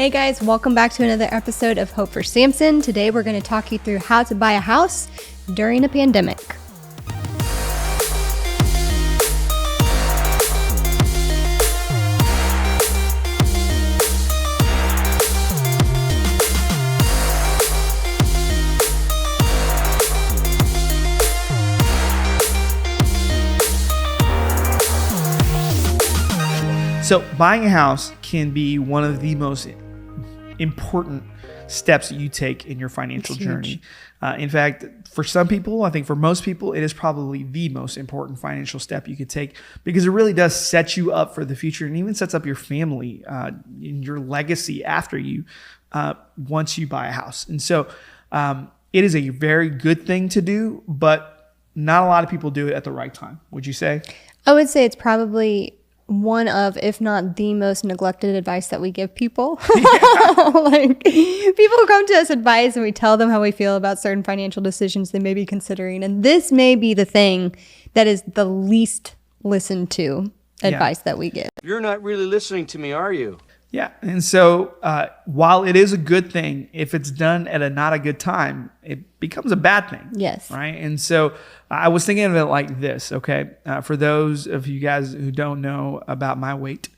Hey guys, welcome back to another episode of Hope for Samson. Today we're going to talk you through how to buy a house during a pandemic. So buying a house can be one of the most important steps that you take in your financial journey. In fact, for some people, I think for most people, it is probably the most important financial step you could take because it really does set you up for the future and even sets up your family and your legacy after you once you buy a house. And so it is a very good thing to do, but not a lot of people do it at the right time. Would you say? I would say it's probably one of, if not the most neglected advice that we give people. Like, people come to us advice and we tell them how we feel about certain financial decisions they may be considering. And this may be the thing that is the least listened to advice that we give. You're not really listening to me, are you? Yeah. And so while it is a good thing, if it's done at a not a good time, it becomes a bad thing. Yes. Right. And so I was thinking of it like this. Okay. For those of you guys who don't know about my weight,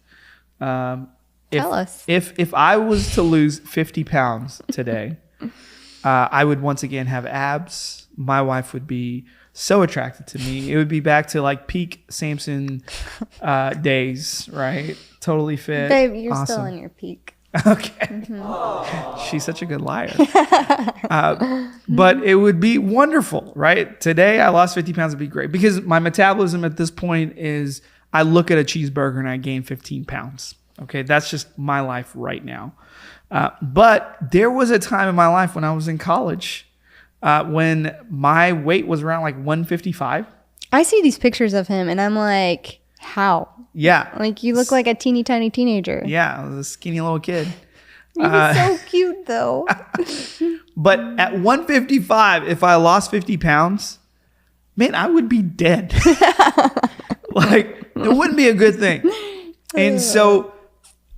Tell us. If I was to lose 50 pounds today, I would once again have abs. My wife would be so attracted to me. It would be back to like peak Samson days, right? Totally fit. Babe, you're awesome. still in your peak. Okay. She's such a good liar. But it would be wonderful, right? Today I lost 50 pounds would be great because my metabolism at this point is I look at a cheeseburger and I gain 15 pounds. Okay. That's just my life right now. But there was a time in my life when I was in college when my weight was around like 155. I see these pictures of him and I'm like, how? Yeah. Like you look like a teeny tiny teenager. Yeah. I was a skinny little kid. He was so cute though. But at 155, if I lost 50 pounds, man, I would be dead. Like it wouldn't be a good thing. And so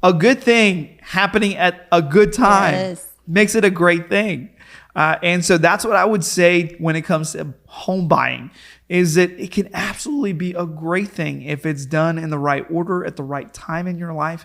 a good thing happening at a good time makes it a great thing. And so that's what I would say when it comes to home buying is that it can absolutely be a great thing if it's done in the right order at the right time in your life.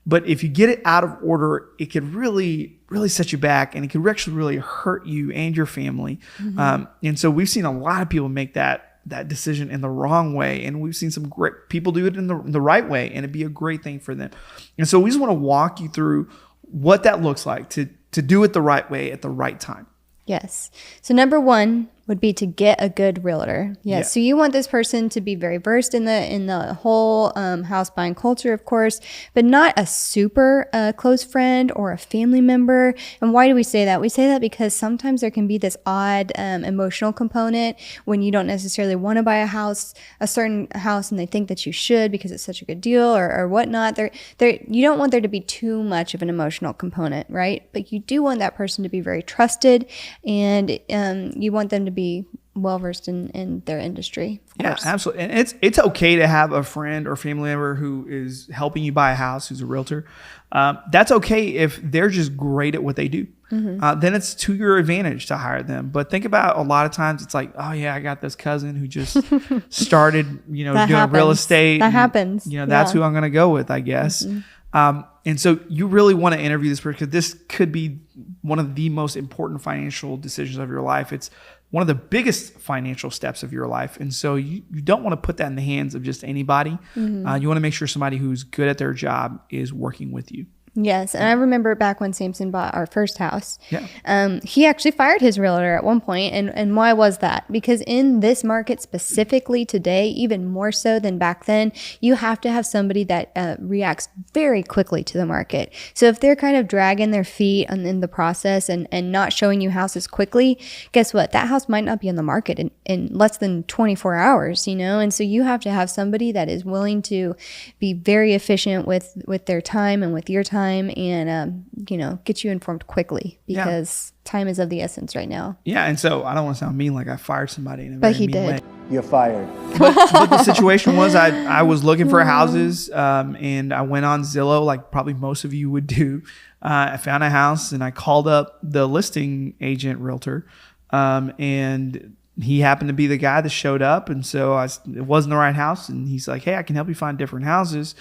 But if you get it out of order, it could really, really set you back and it could actually really hurt you and your family. Mm-hmm. And so we've seen a lot of people make that decision in the wrong way. And we've seen some great people do it in the right way and it'd be a great thing for them. And so we just want to walk you through what that looks like to do it the right way at the right time. Yes. So number one would be to get a good realtor. Yes. Yeah. So you want this person to be very versed in the whole house buying culture, of course, but not a super close friend or a family member. And why do we say that? We say that because sometimes there can be this odd emotional component when you don't necessarily want to buy a certain house, and they think that you should because it's such a good deal or whatnot. You don't want there to be too much of an emotional component, right? But you do want that person to be very trusted, and you want them to be well-versed in their industry. Yeah, absolutely. And it's okay to have a friend or family member who is helping you buy a house, who's a realtor. That's okay if they're just great at what they do. Mm-hmm. Then it's to your advantage to hire them. But think about a lot of times it's like, oh yeah, I got this cousin who just started, doing real estate. That happens. That's who I'm going to go with, I guess. Mm-hmm. And so you really want to interview this person because this could be one of the most important financial decisions of your life. It's one of the biggest financial steps of your life. And so you don't want to put that in the hands of just anybody. Mm-hmm. You want to make sure somebody who's good at their job is working with you. Yes. And I remember back when Samson bought our first house, he actually fired his realtor at one point. And why was that? Because in this market specifically today, even more so than back then, you have to have somebody that reacts very quickly to the market. So if they're kind of dragging their feet in the process and not showing you houses quickly, guess what? That house might not be on the market in less than 24 hours, And so you have to have somebody that is willing to be very efficient with their time and with your time and, get you informed quickly because time is of the essence right now. Yeah. And so I don't want to sound mean, like I fired somebody in a But very he mean did. way. You're fired. But the situation was I was looking for houses, and I went on Zillow, like probably most of you would do. I found a house and I called up the listing agent realtor, and he happened to be the guy that showed up. And so it wasn't the right house. And he's like, hey, I can help you find different houses.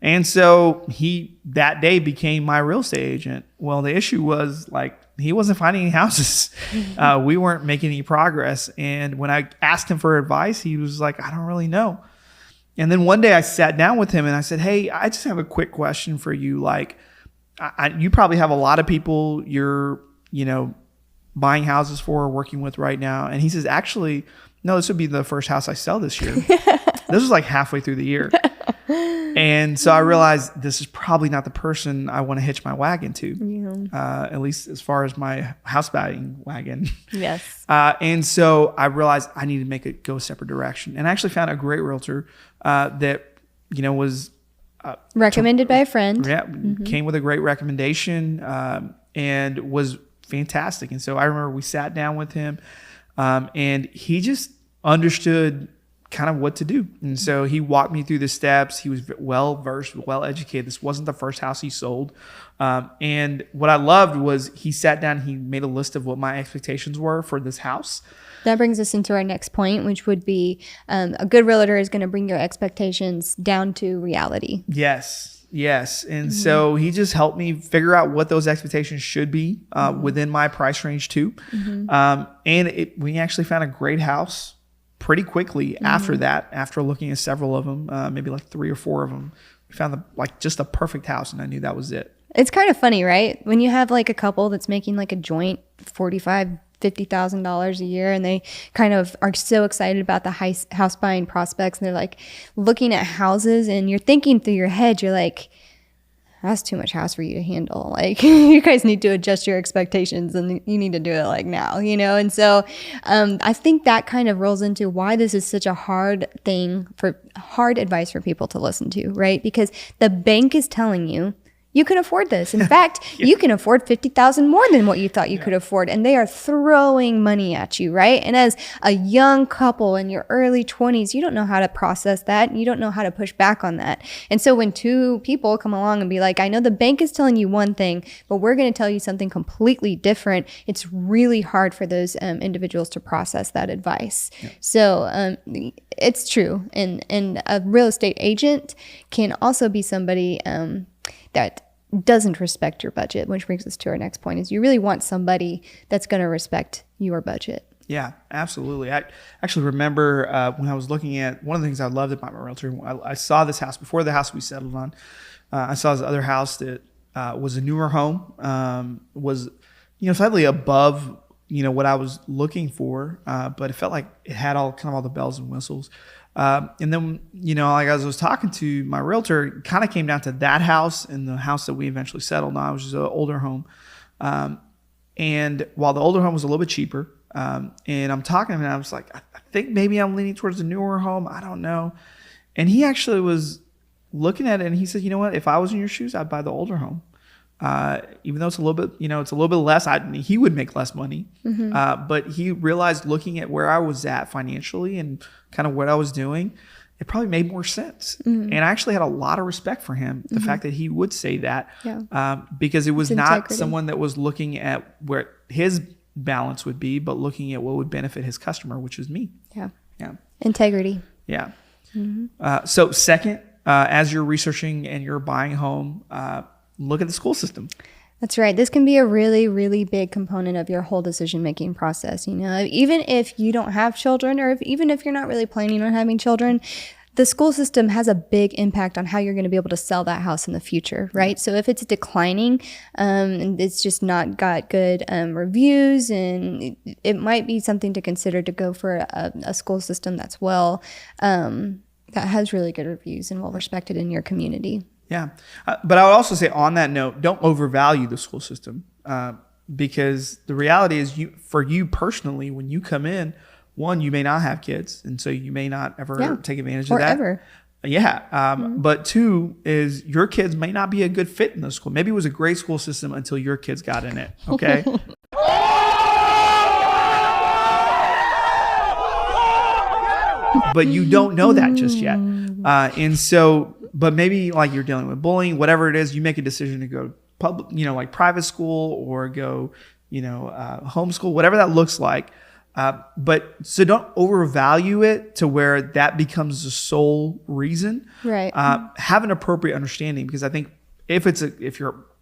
And so he that day became my real estate agent. Well, the issue was like he wasn't finding any houses. We weren't making any progress. And when I asked him for advice, he was like, I don't really know. And then one day I sat down with him and I said, hey, I just have a quick question for you. Like, you probably have a lot of people you're, buying houses for or working with right now. And he says, actually, no, this would be the first house I sell this year. This was like halfway through the year. And so I realized this is probably not the person I want to hitch my wagon to, at least as far as my house buying wagon. Yes. And so I realized I needed to make it go a separate direction. And I actually found a great realtor that, was Recommended by a friend. Yeah, came with a great recommendation and was fantastic. And so I remember we sat down with him and he just understood kind of what to do. And so he walked me through the steps. He was well versed, well educated. This wasn't the first house he sold. And what I loved was he sat down, he made a list of what my expectations were for this house. That brings us into our next point, which would be a good realtor is going to bring your expectations down to reality. Yes. And so he just helped me figure out what those expectations should be within my price range too. And we actually found a great house pretty quickly after that, after looking at several of them, maybe like 3 or 4 of them. We found just a perfect house and I knew that was it. It's kind of funny, right? When you have like a couple that's making like a joint $50,000 a year and they kind of are so excited about the house buying prospects and they're like looking at houses and you're thinking through your head, you're like, that's too much house for you to handle. Like you guys need to adjust your expectations and you need to do it like now, And so I think that kind of rolls into why this is such a hard advice for people to listen to, right? Because the bank is telling you, you can afford this. In fact, you can afford $50,000 more than what you thought you could afford. And they are throwing money at you, right? And as a young couple in your early 20s, you don't know how to process that. You don't know how to push back on that. And so when 2 people come along and be like, I know the bank is telling you one thing, but we're going to tell you something completely different. It's really hard for those individuals to process that advice. So it's true. And a real estate agent can also be somebody that doesn't respect your budget, which brings us to our next point is you really want somebody that's going to respect your budget. Yeah, absolutely. I actually remember when I was looking at one of the things I loved about my realtor, I saw this house before the house we settled on. I saw this other house that was a newer home, was, slightly above, what I was looking for, but it felt like it had all the bells and whistles. And then, like as I was talking to my realtor, it kind of came down to that house and the house that we eventually settled on, which is an older home. And while the older home was a little bit cheaper, and I'm talking to him and I was like, I think maybe I'm leaning towards the newer home. I don't know. And he actually was looking at it and he said, you know what, if I was in your shoes, I'd buy the older home. Even though it's a little bit, it's a little bit less, he would make less money. But he realized looking at where I was at financially and kind of what I was doing, it probably made more sense. And I actually had a lot of respect for him, the fact that he would say that, because it was not someone that was looking at where his balance would be, but looking at what would benefit his customer, which is me. Yeah. Integrity. Yeah. So second, as you're researching and you're buying a home, look at the school system. That's right. This can be a really, really big component of your whole decision-making process. Even if you don't have children or even if you're not really planning on having children, the school system has a big impact on how you're going to be able to sell that house in the future, right? So if it's declining and it's just not got good reviews, and it might be something to consider to go for a school system that's that has really good reviews and well respected in your community. Yeah. But I would also say on that note, don't overvalue the school system because the reality is for you personally, when you come in, one, you may not have kids. And so you may not ever take advantage of that. Ever. Yeah. But 2 is your kids may not be a good fit in the school. Maybe it was a great school system until your kids got in it. Okay. but you don't know that just yet. And so, but maybe like you're dealing with bullying, whatever it is, you make a decision to go public, like private school or go, homeschool, whatever that looks like. But so don't overvalue it to where that becomes the sole reason. Right. Have an appropriate understanding, because I think if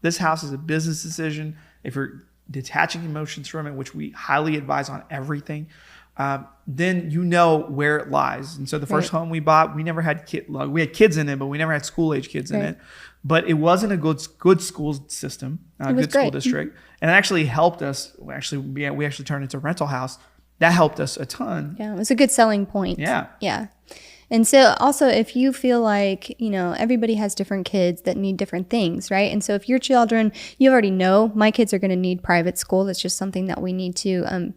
this house is a business decision, if you're detaching emotions from it, which we highly advise on everything, then you know where it lies. And so the first home we bought, we never had we had kids in it, but we never had school age kids in it. But it wasn't a good school system, a good school district, and it actually helped us. We actually turned it into a rental house. That helped us a ton. Yeah, it was a good selling point. Yeah. And so also, if you feel like, everybody has different kids that need different things, right? And so if your children, you already know my kids are going to need private school. That's just something that we need to an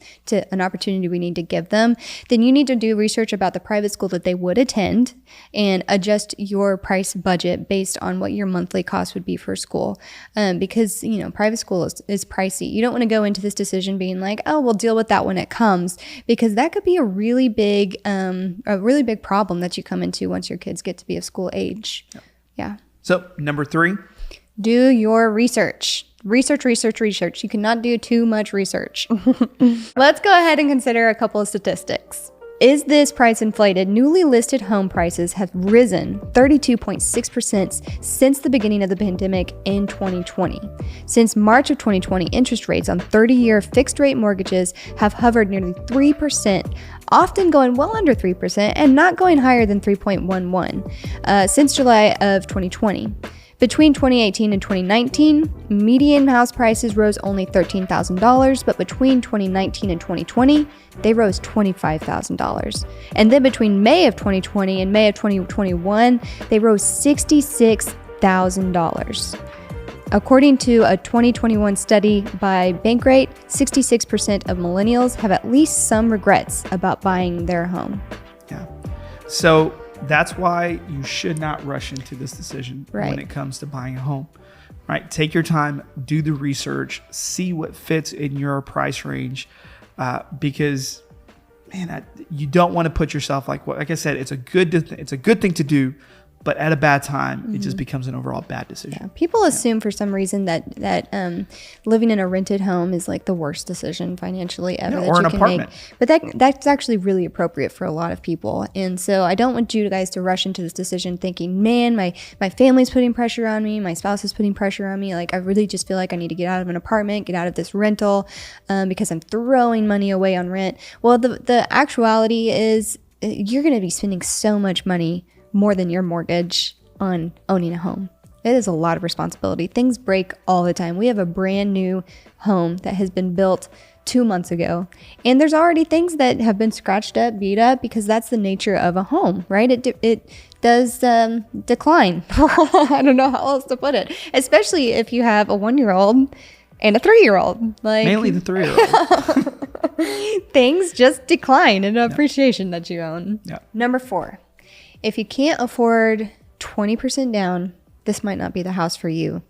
opportunity we need to give them. Then you need to do research about the private school that they would attend and adjust your price budget based on what your monthly cost would be for school. Because, private school is pricey. You don't want to go into this decision being like, oh, we'll deal with that when it comes, because that could be a really big problem that you come into once your kids get to be of school age. Yeah. So number 3, do your research. Research. You cannot do too much research. Let's go ahead and consider a couple of statistics. Is this price inflated? Newly listed home prices have risen 32.6% since the beginning of the pandemic in 2020. Since March of 2020, interest rates on 30-year fixed-rate mortgages have hovered nearly 3%, often going well under 3% and not going higher than 3.11 since July of 2020. Between 2018 and 2019, median house prices rose only $13,000, but between 2019 and 2020, they rose $25,000. And then between May of 2020 and May of 2021, they rose $66,000. According to a 2021 study by Bankrate, 66% of millennials have at least some regrets about buying their home. Yeah. So that's why you should not rush into this decision when it comes to buying a home, right? Take your time, do the research, see what fits in your price range, because, man, you don't want to put yourself like I said, it's a good thing to do, but at a bad time, it just becomes an overall bad decision. Yeah. People assume for some reason that living in a rented home is like the worst decision financially ever that or you an can apartment. make. But that's actually really appropriate for a lot of people. And so I don't want you guys to rush into this decision thinking, man, my family's putting pressure on me, my spouse is putting pressure on me. Like, I really just feel like I need to get out of an apartment, get out of this rental, because I'm throwing money away on rent. Well, the actuality is you're going to be spending so much money more than your mortgage on owning a home. It is a lot of responsibility. Things break all the time. We have a brand new home that has been built 2 months ago, and there's already things that have been scratched up, beat up, because that's the nature of a home, right? It does decline. I don't know how else to put it, especially if you have a 1-year-old and a 3-year-old. Like, mainly the 3-year-old. Things just decline in appreciation that you own. Yeah. Number 4. If you can't afford 20% down, this might not be the house for you.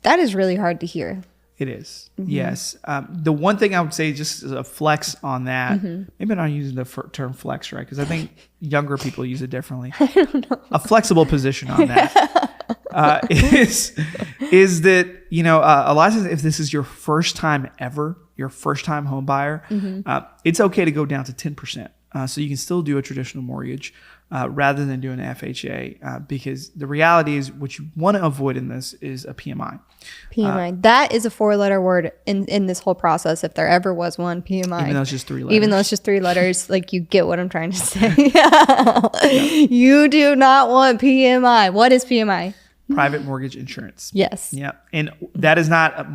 That is really hard to hear. It is. Yes. The one thing I would say, just as a flex on that, maybe I'm not using the term flex, right? Because I think younger people use it differently. I don't know. A flexible position on that is that, a lot of times if this is your first time ever, your first time home buyer, it's okay to go down to 10%. So you can still do a traditional mortgage rather than doing an FHA, because the reality is what you want to avoid in this is a PMI. PMI. That is a 4-letter word in this whole process. If there ever was one, PMI. Even though it's just 3 letters. Even though it's just 3 letters, like, you get what I'm trying to say. You do not want PMI. What is PMI? Private mortgage insurance. Yes. Yeah. And that is not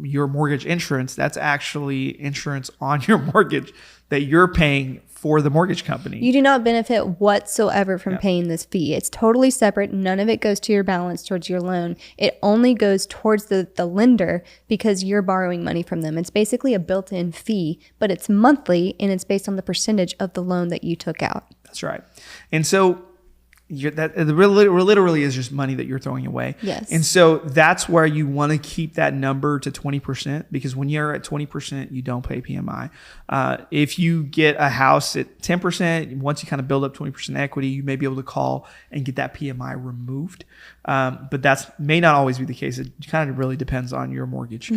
your mortgage insurance. That's actually insurance on your mortgage that you're paying for the mortgage company. You do not benefit whatsoever from paying this fee. It's totally separate. None of it goes to your balance towards your loan. It only goes towards the lender because you're borrowing money from them. It's basically a built-in fee, but it's monthly and it's based on the percentage of the loan that you took out. That's right. And so literally is just money that you're throwing away. Yes. And so that's where you want to keep that number to 20%, because when you're at 20%, you don't pay PMI. If you get a house at 10%, once you kind of build up 20% equity, you may be able to call and get that PMI removed. But that's may not always be the case. It kind of really depends on your mortgage.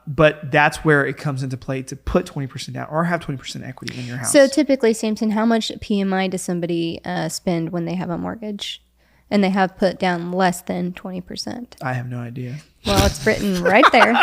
But that's where it comes into play to put 20% down or have 20% equity in your house. So typically, Samson, how much PMI does somebody spend when they have a mortgage and they have put down less than 20%? I have no idea. Well, it's written right there.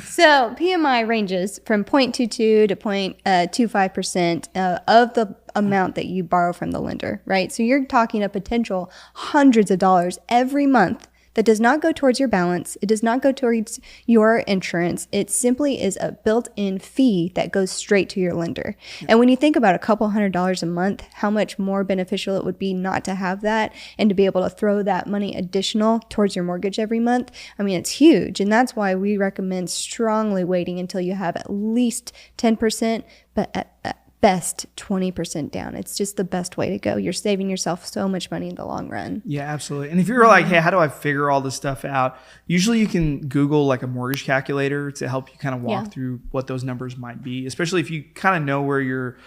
So PMI ranges from 0.22 to 0.25% of the amount that you borrow from the lender, right? So you're talking a potential hundreds of dollars every month that does not go towards your balance. It does not go towards your insurance. It simply is a built-in fee that goes straight to your lender. And when you think about a couple $100s a month, how much more beneficial it would be not to have that and to be able to throw that money additional towards your mortgage every month. I mean, it's huge. And that's why we recommend strongly waiting until you have at least 10%, but at best 20% down. It's just the best way to go. You're saving yourself so much money in the long run. Yeah, absolutely. And if you're like, hey, how do I figure all this stuff out? Usually you can Google like a mortgage calculator to help you kind of walk through what those numbers might be, especially if you kind of know where your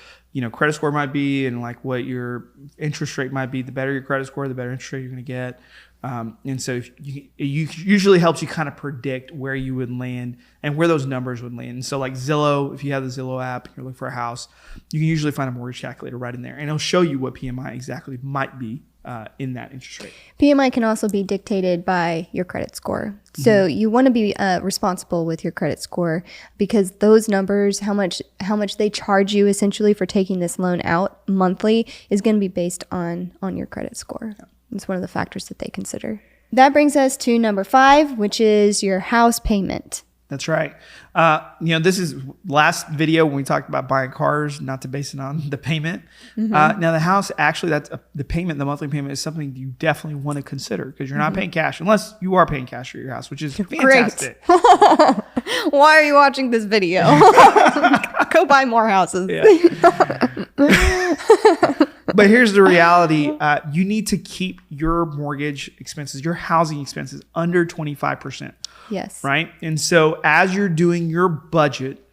credit score might be and like what your interest rate might be. The better your credit score, the better interest rate you're going to get. And so it usually helps you kind of predict where you would land and where those numbers would land. And so like Zillow, if you have the Zillow app and you're looking for a house, you can usually find a mortgage calculator right in there, and it'll show you what PMI exactly might be in that interest rate. PMI can also be dictated by your credit score. So you want to be responsible with your credit score, because those numbers, how much they charge you essentially for taking this loan out monthly, is going to be based on your credit score. Yeah. It's one of the factors that they consider. That brings us to number 5, which is your house payment. That's right. This is last video when we talked about buying cars, not to base it on the payment. Now the house, actually, the payment, the monthly payment is something you definitely want to consider, because you're not paying cash unless you are paying cash for your house, which is fantastic. Why are you watching this video? Go buy more houses. But here's the reality. You need to keep your mortgage expenses, your housing expenses under 25%. Yes. Right? And so as you're doing your budget,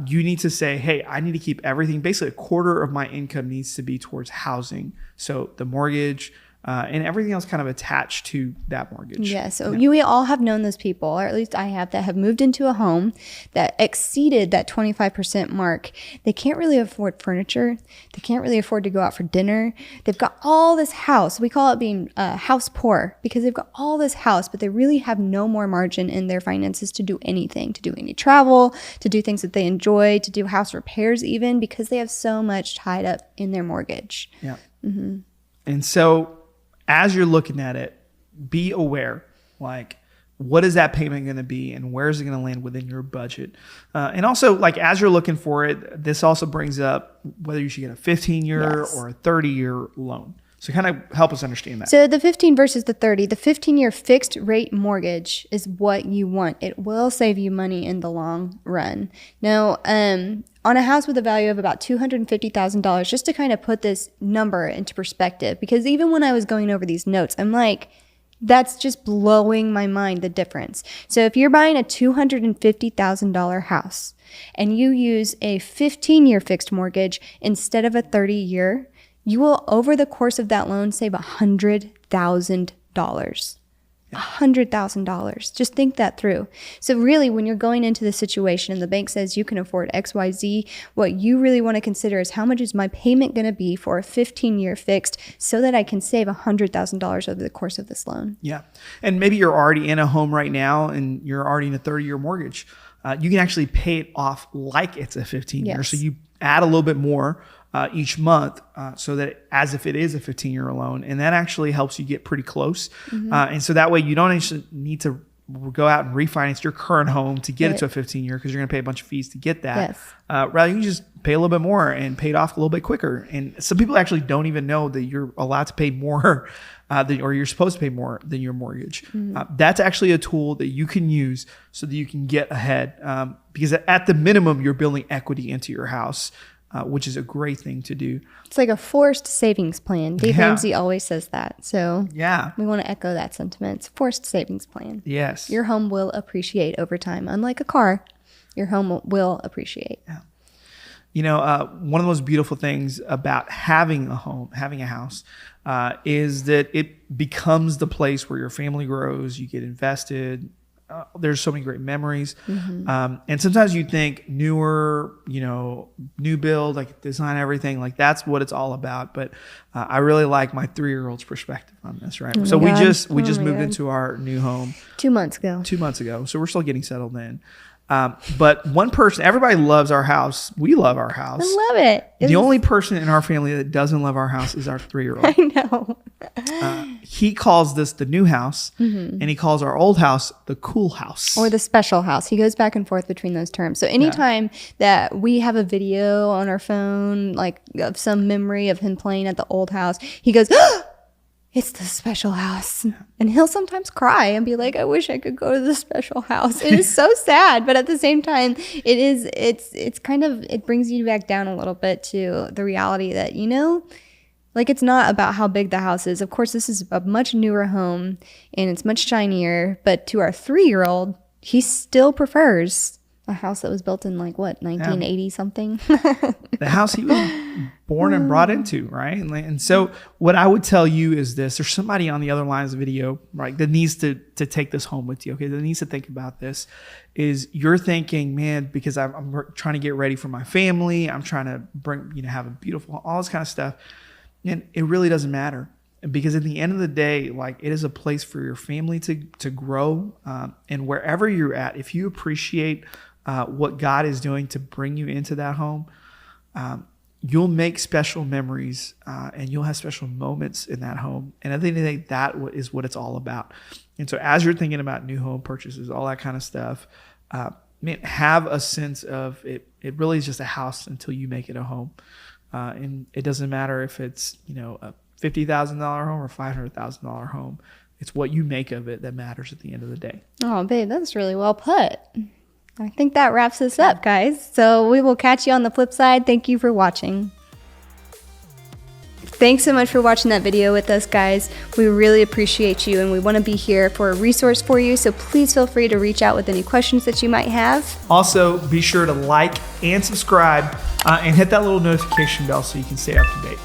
you need to say, hey, I need to keep everything. Basically, a quarter of my income needs to be towards housing. So the mortgage, and everything else kind of attached to that mortgage. Yeah. So you all have known those people, or at least I have, that have moved into a home that exceeded that 25% mark. They can't really afford furniture. They can't really afford to go out for dinner. They've got all this house. We call it being house poor, because they've got all this house, but they really have no more margin in their finances to do anything, to do any travel, to do things that they enjoy, to do house repairs even, because they have so much tied up in their mortgage. Yeah. And so as you're looking at it, be aware, like, what is that payment going to be and where is it going to land within your budget? And also, like, as you're looking for it, this also brings up whether you should get a 15-year or a 30-year loan. So kind of help us understand that. So the 15 versus the 30, the 15-year fixed rate mortgage is what you want. It will save you money in the long run. Now, on a house with a value of about $250,000, just to kind of put this number into perspective, because even when I was going over these notes, I'm like, that's just blowing my mind, the difference. So if you're buying a $250,000 house and you use a 15-year fixed mortgage instead of a 30-year, you will, over the course of that loan, save $100,000. $100,000. Just think that through. So really, when you're going into the situation and the bank says you can afford XYZ, what you really want to consider is, how much is my payment going to be for a 15-year fixed, so that I can save $100,000 over the course of this loan. Yeah. And maybe you're already in a home right now and you're already in a 30-year mortgage. You can actually pay it off like it's a 15-year. Yes. So you add a little bit more each month, so that as if it is a 15-year loan, and that actually helps you get pretty close. And so that way you don't actually need to go out and refinance your current home to get it to a 15-year, because you're going to pay a bunch of fees to get that. Rather, you can just pay a little bit more and pay it off a little bit quicker. And some people actually don't even know that you're allowed to pay more or you're supposed to pay more than your mortgage. That's actually a tool that you can use so that you can get ahead, because at the minimum, you're building equity into your house. which is a great thing to do. It's like a forced savings plan. Dave Yeah. Ramsey always says that. So Yeah. we want to echo that sentiment. It's a forced savings plan. Yes. Your home will appreciate over time. Unlike a car, your home will appreciate. Yeah. You know, one of the most beautiful things about having a home, having a house, is that it becomes the place where your family grows, you get invested. There's so many great memories. And sometimes you think newer, new build, like design everything, like that's what it's all about. But I really like my 3-year-old's perspective on this, right? So we just moved into our new home 2 months ago. 2 months ago. So we're still getting settled in. But one person, everybody loves our house. We love our house. I love it. The only person in our family that doesn't love our house is our 3-year-old. I know. He calls this the new house, and he calls our old house the cool house. Or the special house. He goes back and forth between those terms. So anytime that we have a video on our phone, like of some memory of him playing at the old house, he goes, it's the special house. And he'll sometimes cry and be like, I wish I could go to the special house. It is so sad. But at the same time, it's kind of, it brings you back down a little bit to the reality that, like it's not about how big the house is. Of course, this is a much newer home and it's much shinier. But to our 3-year-old, he still prefers a house that was built in 1980 something. The house he was born and brought into, right? And so what I would tell you is this: there's somebody on the other line of the video, right, that needs to take this home with you. Okay, that needs to think about this. Is you're thinking, man, because I'm trying to get ready for my family, I'm trying to have a beautiful, all this kind of stuff, and it really doesn't matter. Because at the end of the day, like it is a place for your family to grow, and wherever you're at, if you appreciate what God is doing to bring you into that home, you'll make special memories and you'll have special moments in that home. And at the end of the day, that is what it's all about. And so as you're thinking about new home purchases, all that kind of stuff, have a sense of it. It really is just a house until you make it a home. And it doesn't matter if it's, a $50,000 home or $500,000 home. It's what you make of it that matters at the end of the day. Oh, babe, that's really well put. I think that wraps us up, guys. So we will catch you on the flip side. Thank you for watching. Thanks so much for watching that video with us, guys. We really appreciate you, and we want to be here for a resource for you. So please feel free to reach out with any questions that you might have. Also, be sure to like and subscribe and hit that little notification bell so you can stay up to date.